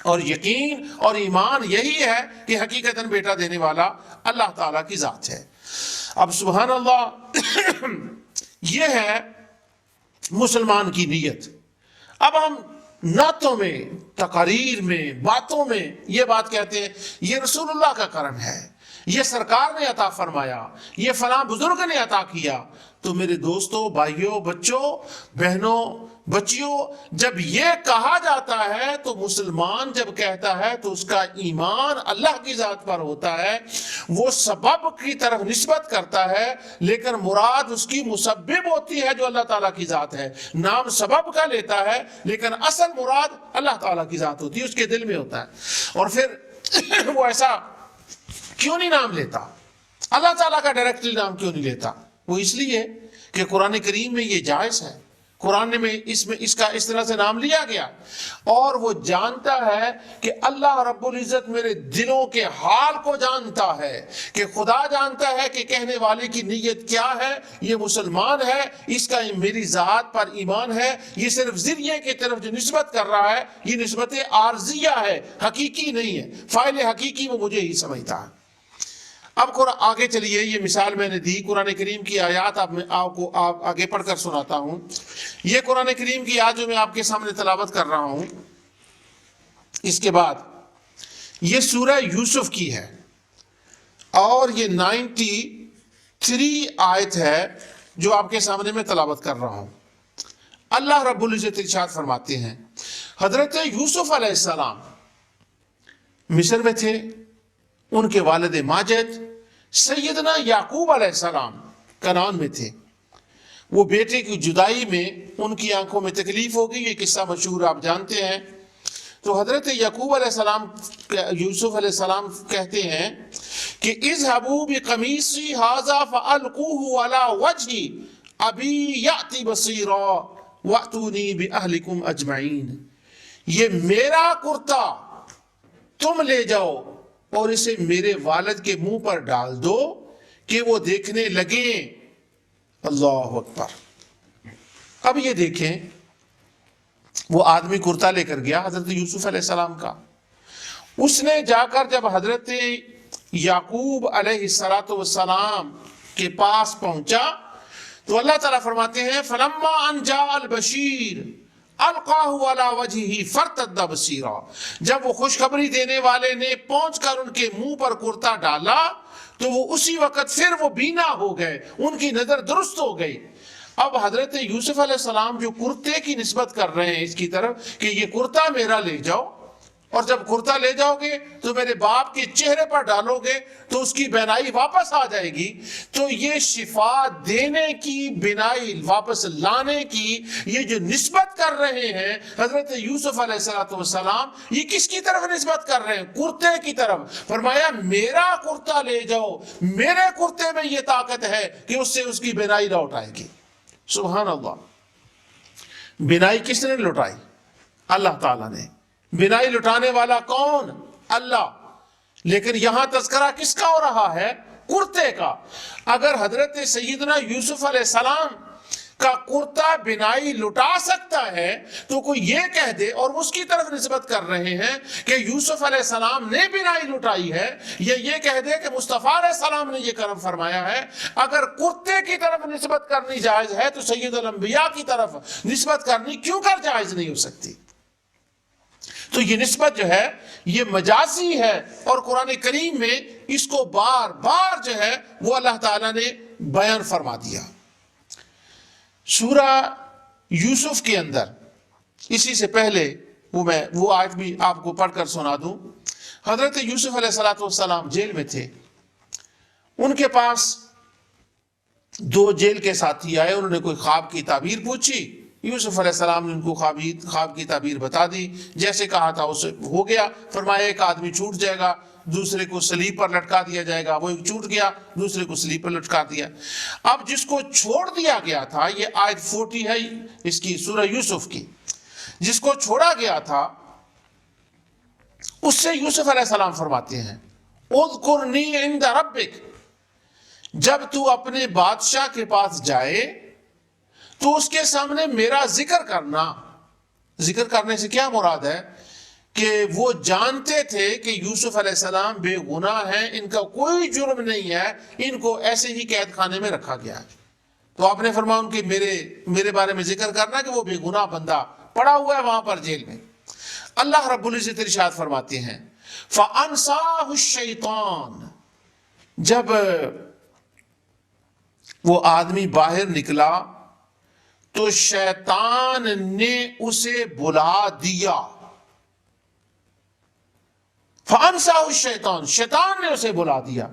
[SPEAKER 1] اور یقین اور ایمان یہی ہے کہ حقیقتاً بیٹا دینے والا اللہ تعالیٰ کی ذات ہے۔ اب سبحان اللہ، یہ ہے مسلمان کی نیت۔ اب ہم نعتوں میں، تقاریر میں، باتوں میں یہ بات کہتے ہیں یہ رسول اللہ کا کرم ہے، یہ سرکار نے عطا فرمایا، یہ فلاں بزرگ نے عطا کیا۔ تو میرے دوستوں، بھائیوں، بچوں، بہنوں، بچیوں، جب یہ کہا جاتا ہے تو مسلمان جب کہتا ہے تو اس کا ایمان اللہ کی ذات پر ہوتا ہے، وہ سبب کی طرف نسبت کرتا ہے، لیکن مراد اس کی مسبب ہوتی ہے جو اللہ تعالیٰ کی ذات ہے۔ نام سبب کا لیتا ہے لیکن اصل مراد اللہ تعالیٰ کی ذات ہوتی ہے، اس کے دل میں ہوتا ہے۔ اور پھر وہ ایسا کیوں نہیں نام لیتا؟ اللہ تعالیٰ کا ڈائریکٹلی نام کیوں نہیں لیتا؟ وہ اس لیے کہ قرآن کریم میں یہ جائز ہے، قرآن میں اس کا اس طرح سے نام لیا گیا، اور وہ جانتا ہے کہ اللہ رب العزت میرے دلوں کے حال کو جانتا ہے، کہ خدا جانتا ہے کہ کہنے والے کی نیت کیا ہے۔ یہ مسلمان ہے، اس کا میری ذات پر ایمان ہے، یہ صرف ذریعے کی طرف جو نسبت کر رہا ہے یہ نسبت عارضیہ ہے، حقیقی نہیں ہے، فاعل حقیقی وہ مجھے ہی سمجھتا ہے۔ اب آگے چلیے، یہ مثال میں نے دی قرآن کریم کی آیات، اب میں آپ کو آگے پڑھ کر سناتا ہوں۔ یہ قرآن کریم کی آیات جو میں آپ کے سامنے تلاوت کر رہا ہوں، اس کے بعد یہ سورہ یوسف کی ہے، اور یہ 93 آیت ہے جو آپ کے سامنے میں تلاوت کر رہا ہوں۔ اللہ رب العزت ارشاد فرماتے ہیں، حضرت یوسف علیہ السلام مصر میں تھے، ان کے والد ماجد سیدنا یعقوب علیہ السلام کنعان میں تھے۔ وہ بیٹے کی جدائی میں ان کی آنکھوں میں تکلیف ہو گئی، یہ قصہ مشہور آپ جانتے ہیں۔ تو حضرت یعقوب علیہ السلام، یوسف علیہ السلام کہتے ہیں کہ اذهبوا بقمیصی ھذا فالقوه علی وجہ ابی یأتی بصیرا واتونی باہلکم اجمعین، یہ میرا کرتا تم لے جاؤ اور اسے میرے والد کے منہ پر ڈال دو کہ وہ دیکھنے لگیں۔ اللہ اکبر۔ اب یہ دیکھیں، وہ آدمی کرتا لے کر گیا حضرت یوسف علیہ السلام کا، اس نے جا کر جب حضرت یعقوب علیہ السلام کے پاس پہنچا تو اللہ تعالیٰ فرماتے ہیں فَلَمَّا أَنْ جَاءَ الْبَشِيرُ أَلْقَاهُ عَلَى وَجْهِهِ فَارْتَدَّ بَصِيرًا، جب وہ خوشخبری دینے والے نے پہنچ کر ان کے منہ پر کرتا ڈالا تو وہ اسی وقت پھر وہ بینا ہو گئے، ان کی نظر درست ہو گئی۔ اب حضرت یوسف علیہ السلام جو کرتے کی نسبت کر رہے ہیں اس کی طرف کہ یہ کرتا میرا لے جاؤ، اور جب کرتا لے جاؤ گے تو میرے باپ کے چہرے پر ڈالو گے تو اس کی بینائی واپس آ جائے گی، تو یہ شفا دینے کی، بینائی واپس لانے کی یہ جو نسبت کر رہے ہیں حضرت یوسف علیہ السلام، یہ کس کی طرف نسبت کر رہے ہیں؟ کرتے کی طرف۔ فرمایا میرا کرتا لے جاؤ، میرے کرتے میں یہ طاقت ہے کہ اس سے اس کی بینائی لوٹ آئے گی۔ سبحان اللہ۔ بینائی کس نے لوٹائی؟ اللہ تعالیٰ نے۔ بینائی لٹانے والا کون؟ اللہ۔ لیکن یہاں تذکرہ کس کا ہو رہا ہے؟ کرتے کا۔ اگر حضرت سیدنا یوسف علیہ السلام کا کرتا بینائی لٹا سکتا ہے تو کوئی یہ کہہ دے، اور اس کی طرف نسبت کر رہے ہیں کہ یوسف علیہ السلام نے بینائی لٹائی ہے، یا یہ کہہ دے کہ مصطفیٰ علیہ السلام نے یہ کرم فرمایا ہے، اگر کرتے کی طرف نسبت کرنی جائز ہے تو سید الانبیاء کی طرف نسبت کرنی کیوں کر جائز نہیں ہو سکتی؟ تو یہ نسبت جو ہے یہ مجازی ہے، اور قرآن کریم میں اس کو بار بار جو ہے وہ اللہ تعالیٰ نے بیان فرما دیا۔ سورہ یوسف کے اندر اسی سے پہلے وہ آیت بھی آپ کو پڑھ کر سنا دوں۔ حضرت یوسف علیہ السلام جیل میں تھے، ان کے پاس دو جیل کے ساتھی آئے، انہوں نے کوئی خواب کی تعبیر پوچھی، یوسف علیہ السلام نے ان کو خواب کی تعبیر بتا دی، جیسے کہا تھا اسے ہو گیا۔ فرمایا ایک آدمی چھوٹ جائے گا، دوسرے کو صلیب پر لٹکا دیا جائے گا، وہ ایک چھوٹ گیا، دوسرے کو صلیب پر لٹکا دیا۔ اب جس کو چھوڑ دیا گیا تھا، یہ آیت 40 ہے اس کی سورہ یوسف کی، جس کو چھوڑا گیا تھا اس سے یوسف علیہ السلام فرماتے ہیں اذکرنی عند ربک، جب تو اپنے بادشاہ کے پاس جائے تو اس کے سامنے میرا ذکر کرنا۔ ذکر کرنے سے کیا مراد ہے؟ کہ وہ جانتے تھے کہ یوسف علیہ السلام بے گناہ ہیں، ان کا کوئی جرم نہیں ہے، ان کو ایسے ہی قید خانے میں رکھا گیا ہے، تو آپ نے فرمایا ان کے میرے بارے میں ذکر کرنا کہ وہ بے گناہ بندہ پڑا ہوا ہے وہاں پر جیل میں۔ اللہ رب العزت ارشاد فرماتے ہیں فَأَنْسَاهُ الشَّيْطَانُ، جب وہ آدمی باہر نکلا تو شیطان نے اسے بلا دیا۔ فَأَنْسَاهُ الشَّيْطَانُ، شیطان نے اسے بلا دیا۔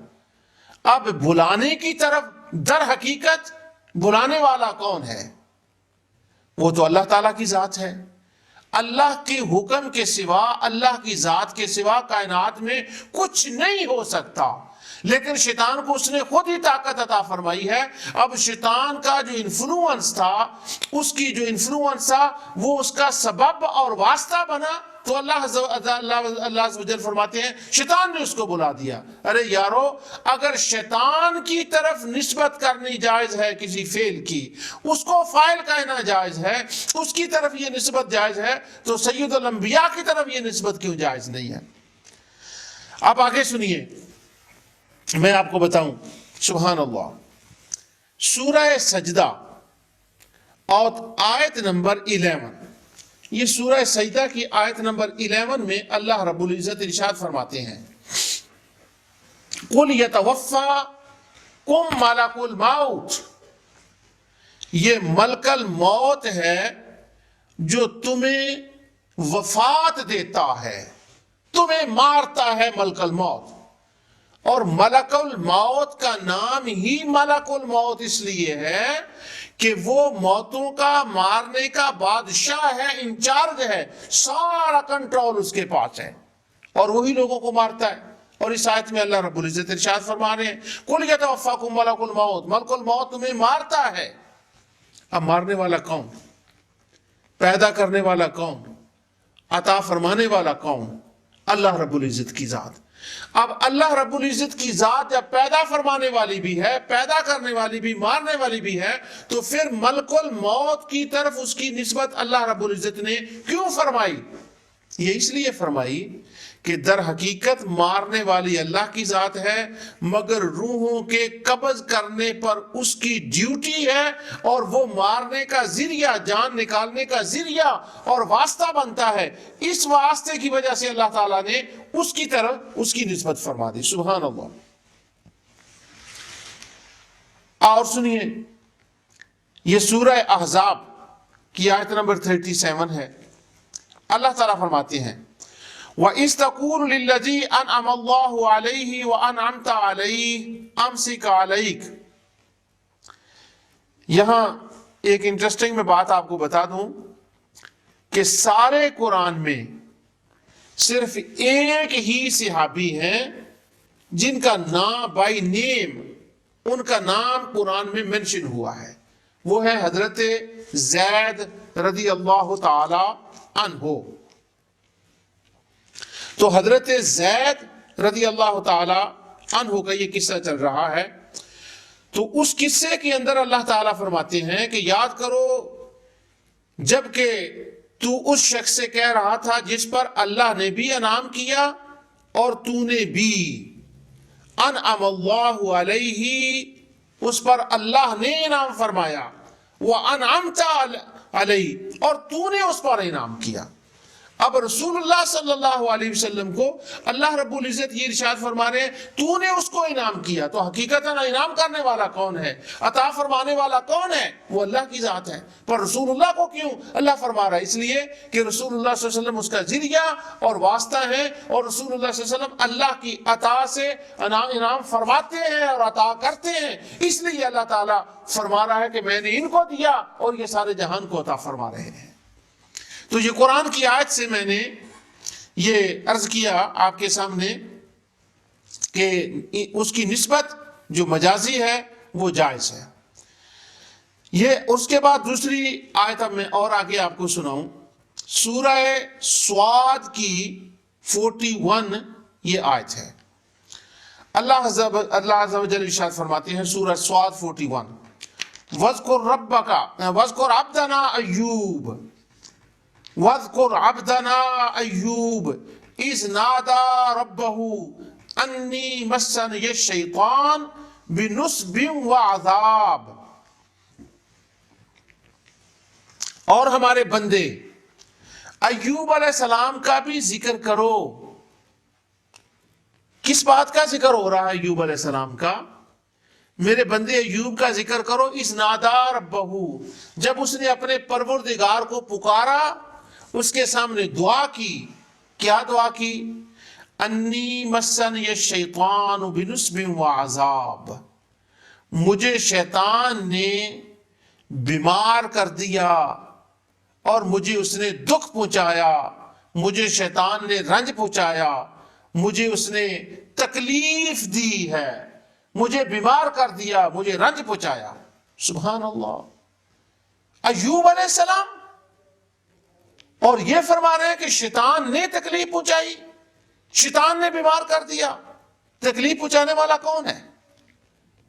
[SPEAKER 1] اب بلانے کی طرف در حقیقت بلانے والا کون ہے؟ وہ تو اللہ تعالیٰ کی ذات ہے۔ اللہ کے حکم کے سوا، اللہ کی ذات کے سوا کائنات میں کچھ نہیں ہو سکتا، لیکن شیطان کو اس نے خود ہی طاقت عطا فرمائی ہے۔ اب شیطان کا جو انفلوئنس تھا، اس کی جو انفلوئنس تھا وہ اس کا سبب اور واسطہ بنا، تو اللہ عز و جل فرماتے ہیں شیطان نے اس کو بلا دیا۔ ارے یارو، اگر شیطان کی طرف نسبت کرنی جائز ہے کسی فعل کی، اس کو فاعل کہنا جائز ہے، اس کی طرف یہ نسبت جائز ہے، تو سید الانبیاء کی طرف یہ نسبت کیوں جائز نہیں ہے؟ آپ آگے سنیے، میں آپ کو بتاؤں۔ سبحان اللہ، سورہ سجدہ اور آیت نمبر 11، یہ سورہ سجدہ کی آیت نمبر 11 میں اللہ رب العزت ارشاد فرماتے ہیں قُلْ يَتَوَفَّاكُمْ مَلَكُ الْمَوْتِ، یہ ملک الموت ہے جو تمہیں وفات دیتا ہے، تمہیں مارتا ہے ملک الموت۔ اور ملک الموت کا نام ہی ملک الموت اس لیے ہے کہ وہ موتوں کا مارنے کا بادشاہ ہے، انچارج ہے، سارا کنٹرول اس کے پاس ہے، اور وہی لوگوں کو مارتا ہے۔ اور اس آیت میں اللہ رب العزت ارشاد فرما رہے ہیں قُلْ يَتَوَفَّاكُمْ مَلَكُ الْمَوْتِ، ملک الموت تمہیں مارتا ہے۔ اب مارنے والا کون؟ پیدا کرنے والا کون؟ عطا فرمانے والا کون؟ اللہ رب العزت کی ذات. اب اللہ رب العزت کی ذات جب پیدا فرمانے والی بھی ہے، پیدا کرنے والی بھی، مارنے والی بھی ہے، تو پھر ملک الموت کی طرف اس کی نسبت اللہ رب العزت نے کیوں فرمائی؟ یہ اس لیے فرمائی کہ در حقیقت مارنے والی اللہ کی ذات ہے، مگر روحوں کے قبض کرنے پر اس کی ڈیوٹی ہے، اور وہ مارنے کا ذریعہ، جان نکالنے کا ذریعہ اور واسطہ بنتا ہے. اس واسطے کی وجہ سے اللہ تعالیٰ نے اس کی طرف اس کی نسبت فرما دی. سبحان اللہ. اور سنیے، یہ سورہ احزاب کی آیت نمبر 37 ہے. اللہ تعالیٰ فرماتے ہیں وَإِذْ تَقُولُ لِلَّذِي أَنْعَمَ اللَّهُ عَلَيْهِ وَأَنْعَمْتَ عَلَيْهِ أَمْسِكْ عَلَيْكَ. یہاں ایک انٹرسٹنگ میں بات آپ کو بتا دوں کہ سارے قرآن میں صرف ایک ہی صحابی ہیں جن کا نام بائی نیم، ان کا نام قرآن میں منشن ہوا ہے. وہ ہے حضرت زید رضی اللہ تعالی عنہ. تو حضرت زید رضی اللہ تعالی عنہ کا یہ قصہ چل رہا ہے. تو اس قصے کے اندر اللہ تعالیٰ فرماتے ہیں کہ یاد کرو جب کہ تو اس شخص سے کہہ رہا تھا جس پر اللہ نے بھی انعام کیا اور تو نے بھی. انعم اللہ علیہ، اس پر اللہ نے انعام فرمایا. وَأَنْعَمْتَ عَلَيْهِ، اور تو نے اس پر انعام کیا. اب رسول اللہ صلی اللہ علیہ وسلم کو اللہ رب العزت یہ ارشاد فرما رہے ہیں تو نے اس کو انعام کیا. تو حقیقتاً انعام کرنے والا کون ہے، عطا فرمانے والا کون ہے؟ وہ اللہ کی ذات ہے. پر رسول اللہ کو کیوں اللہ فرما رہا ہے؟ اس لیے کہ رسول اللہ صلی اللہ علیہ وسلم اس کا ذریعہ اور واسطہ ہے، اور رسول اللہ صلی اللہ علیہ وسلم اللہ کی عطا سے انعام فرماتے ہیں اور عطا کرتے ہیں. اس لیے اللہ تعالیٰ فرما رہا ہے کہ میں نے ان کو دیا اور یہ سارے جہان کو عطا فرما رہے ہیں. تو یہ قرآن کی آیت سے میں نے یہ عرض کیا آپ کے سامنے کہ اس کی نسبت جو مجازی ہے وہ جائز ہے. یہ اس کے بعد دوسری آیت اب میں اور آگے آپ کو سناؤں. سورہ سواد کی 41 یہ آیت ہے. اللہ عز و جل ارشاد فرماتے ہیں سورہ سواد 41 وَاذْكُرْ رَبَّكَ وَاذْكُرْ عَبْدَنَا أَيُّوبَ وَاذْكُرْ عَبْدَنَا أَيُّوبَ إِذْ نَادَى رَبَّهُ أَنِّي مَسَّنِيَ الشَّيْطَانُ بِنُصْبٍ وَعَذَابٍ. اور ہمارے بندے ایوب علیہ السلام کا بھی ذکر کرو. کس بات کا ذکر ہو رہا ہے ایوب علیہ السلام کا؟ میرے بندے ایوب کا ذکر کرو. اذ نادا ربہ، جب اس نے اپنے پروردگار کو پکارا، اس کے سامنے دعا کی. کیا دعا کی؟ انی مسنی الشیطان بنصب وعذاب، مجھے شیطان نے بیمار کر دیا اور مجھے اس نے دکھ پہنچایا، مجھے شیطان نے رنج پہنچایا، مجھے اس نے تکلیف دی ہے، مجھے بیمار کر دیا، مجھے رنج پہنچایا. سبحان اللہ. ایوب علیہ السلام، اور یہ فرما رہے ہیں کہ شیطان نے تکلیف پہنچائی، شیطان نے بیمار کر دیا. تکلیف پہنچانے والا کون ہے؟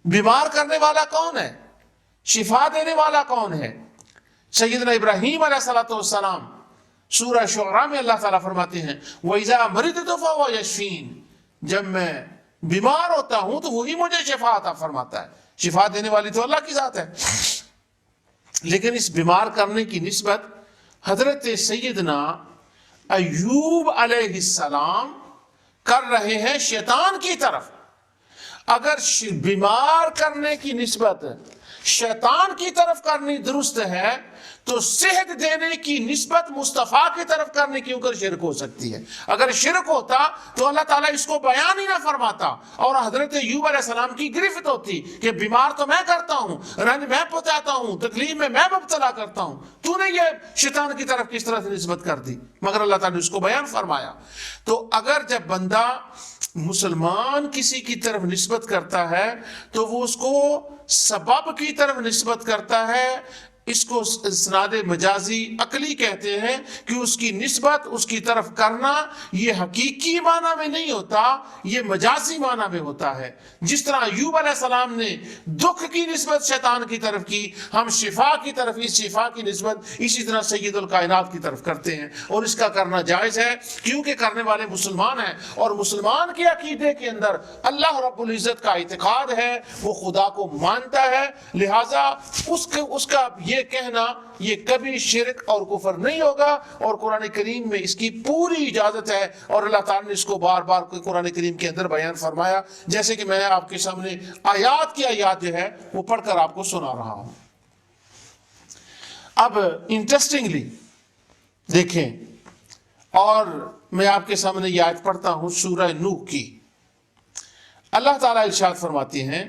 [SPEAKER 1] بیمار کرنے والا کون ہے؟ شفا دینے والا کون ہے؟ سیدنا ابراہیم علیہ السلام سورہ شعراء میں اللہ تعالیٰ فرماتے ہیں وَإِذَا مَرِضْتُ فَهُوَ يَشْفِينِ، جب میں بیمار ہوتا ہوں تو وہی مجھے شفا عطا فرماتا ہے. شفا دینے والی تو اللہ کی ذات ہے. لیکن اس بیمار کرنے کی نسبت حضرت سیدنا ایوب علیہ السلام کر رہے ہیں شیطان کی طرف. اگر بیمار کرنے کی نسبت شیطان کی طرف کرنی درست ہے تو صحت دینے کی نسبت مصطفیٰ کی طرف کرنے کی اوپر شرک ہو سکتی ہے. اگر شرک ہوتا تو اللہ تعالیٰ اس کو بیان ہی نہ فرماتا اور حضرت ایوب علیہ السلام کی گرفت ہوتی کہ بیمار تو میں کرتا ہوں، رنج میں پہنچاتا ہوں، تکلیف میں مبتلا کرتا ہوں، تو نے یہ شیطان کی طرف کس طرح سے نسبت کر دی؟ مگر اللہ تعالیٰ نے اس کو بیان فرمایا. تو اگر جب بندہ مسلمان کسی کی طرف نسبت کرتا ہے تو وہ اس کو سبب کی طرف نسبت کرتا ہے، اس کو اسناد مجازی عقلی کہتے ہیں کہ اس کی نسبت اس کی طرف کرنا یہ حقیقی معنی میں نہیں ہوتا، یہ مجازی معنی میں ہوتا ہے۔ جس طرح ایوب علیہ السلام نے دکھ کی نسبت شیطان کی طرف کی، ہم شفا کی طرف اس شفا کی نسبت اسی طرح سید الکائنات کی طرف کرتے ہیں، اور اس کا کرنا جائز ہے کیونکہ کرنے والے مسلمان ہیں، اور مسلمان کے عقیدے کے اندر اللہ رب العزت کا اعتقاد ہے، وہ خدا کو مانتا ہے، لہٰذا اس کا یہ کہنا یہ کبھی شرک اور کفر نہیں ہوگا، اور قرآن کریم میں اس کی پوری اجازت ہے، اور اللہ تعالیٰ نے اس کو بار بار قرآن کریم کے اندر بیان فرمایا، جیسے کہ میں آپ کے سامنے آیات کی آیات جو ہے وہ پڑھ کر آپ کو سنا رہا ہوں۔ اب انٹرسٹنگلی دیکھیں، اور میں آپ کے سامنے یہ آیت پڑھتا ہوں سورہ نوح کی۔ اللہ تعالیٰ ارشاد فرماتے ہیں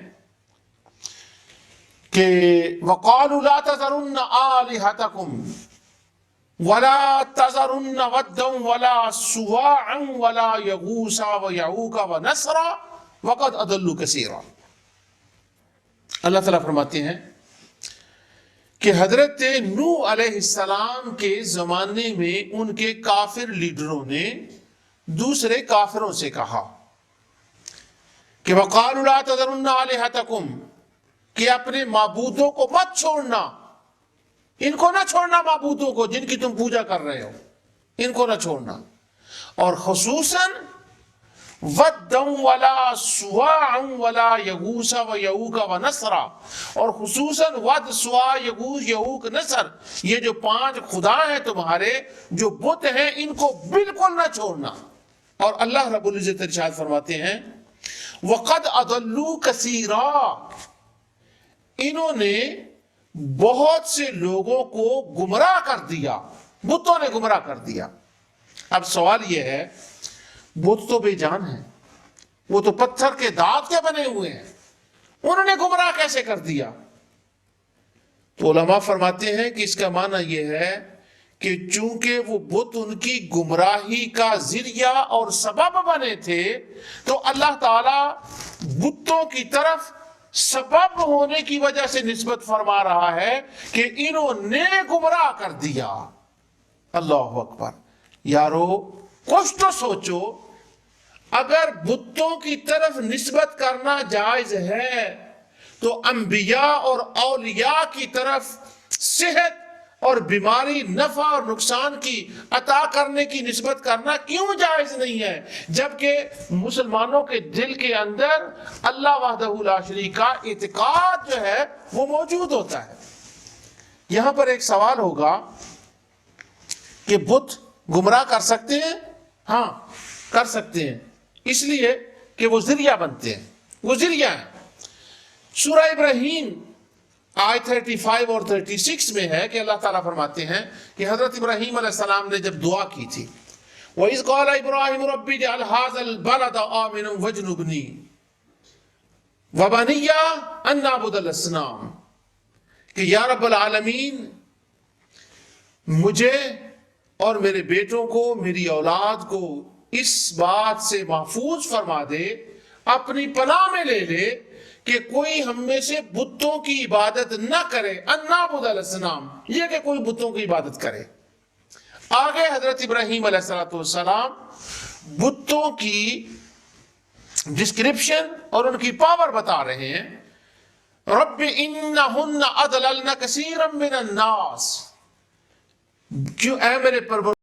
[SPEAKER 1] کہ وَقَالُوا لَا تَذَرُنَّ آلِهَتَكُمْ وَلَا تَذَرُنَّ وَدًّا وَلَا سُوَاعًا وَلَا يَغُوثَ وَيَعُوقَ وَنَسْرًا وَقَدْ أَضَلُّوا كَثِيرًا۔ اللہ تعالیٰ فرماتے ہیں کہ حضرت نوح علیہ السلام کے زمانے میں ان کے کافر لیڈروں نے دوسرے کافروں سے کہا کہ وَقَالُوا لَا تَذَرُنَّ آلِهَتَكُمْ، کہ اپنے معبودوں کو مت چھوڑنا، ان کو نہ چھوڑنا، معبودوں کو جن کی تم پوجا کر رہے ہو ان کو نہ چھوڑنا، اور خصوصاً وَدًّا وَلَا سُوَاعًا وَلَا يَغُوثَ وَيَعُوقَ وَنَسْرًا، اور خصوصاً ود، سوا، یغوث، یعوق، نصر، یہ جو 5 خدا ہیں تمہارے جو بت ہیں ان کو بالکل نہ چھوڑنا۔ اور اللہ رب العزت ارشاد فرماتے ہیں وَقَدْ أَضَلُّوا كَثِيرًا، انہوں نے بہت سے لوگوں کو گمراہ کر دیا، بتوں نے گمراہ کر دیا۔ اب سوال یہ ہے، بت تو بے جان ہیں، وہ تو پتھر کے دانت کے بنے ہوئے ہیں، انہوں نے گمراہ کیسے کر دیا؟ تو علماء فرماتے ہیں کہ اس کا معنی یہ ہے کہ چونکہ وہ بت ان کی گمراہی کا ذریعہ اور سبب بنے تھے، تو اللہ تعالیٰ بتوں کی طرف سبب ہونے کی وجہ سے نسبت فرما رہا ہے کہ انہوں نے گمراہ کر دیا۔ اللہ اکبر۔ یارو کچھ تو سوچو، اگر بتوں کی طرف نسبت کرنا جائز ہے تو انبیاء اور اولیاء کی طرف صحت اور بیماری، نفع اور نقصان کی عطا کرنے کی نسبت کرنا کیوں جائز نہیں ہے، جبکہ مسلمانوں کے دل کے اندر اللہ وحدہ لا شریک کا اعتقاد جو ہے وہ موجود ہوتا ہے۔ یہاں پر ایک سوال ہوگا کہ بت گمراہ کر سکتے ہیں؟ ہاں کر سکتے ہیں، اس لیے کہ وہ ذریعہ بنتے ہیں، وہ ذریعہ ہیں۔ سورہ ابراہیم آیت 35 اور 36 میں ہے کہ اللہ تعالیٰ فرماتے ہیں کہ حضرت ابراہیم علیہ السلام نے جب دعا کی تھی وَإِذْ قَالَ إِبْرَاهِيمُ رَبِّ اجْعَلْ هَٰذَا الْبَلَدَ آمِنًا وَاجْنُبْنِي وَبَنِيَّ أَن نَّعْبُدَ الْأَصْنَامَ، کہ یا رب العالمین مجھے اور میرے بیٹوں کو، میری اولاد کو اس بات سے محفوظ فرما دے، اپنی پناہ میں لے لے کہ کوئی ہم میں سے بتوں کی عبادت نہ کرے، ان نعبد الاسنام، یہ کہ کوئی بتوں کی عبادت کرے۔ آگے حضرت ابراہیم علیہ السلام بتوں کی ڈسکرپشن اور ان کی پاور بتا رہے ہیں۔ رب انہن اضللن کثیرا من الناس، کیوں اے میرے پروردگار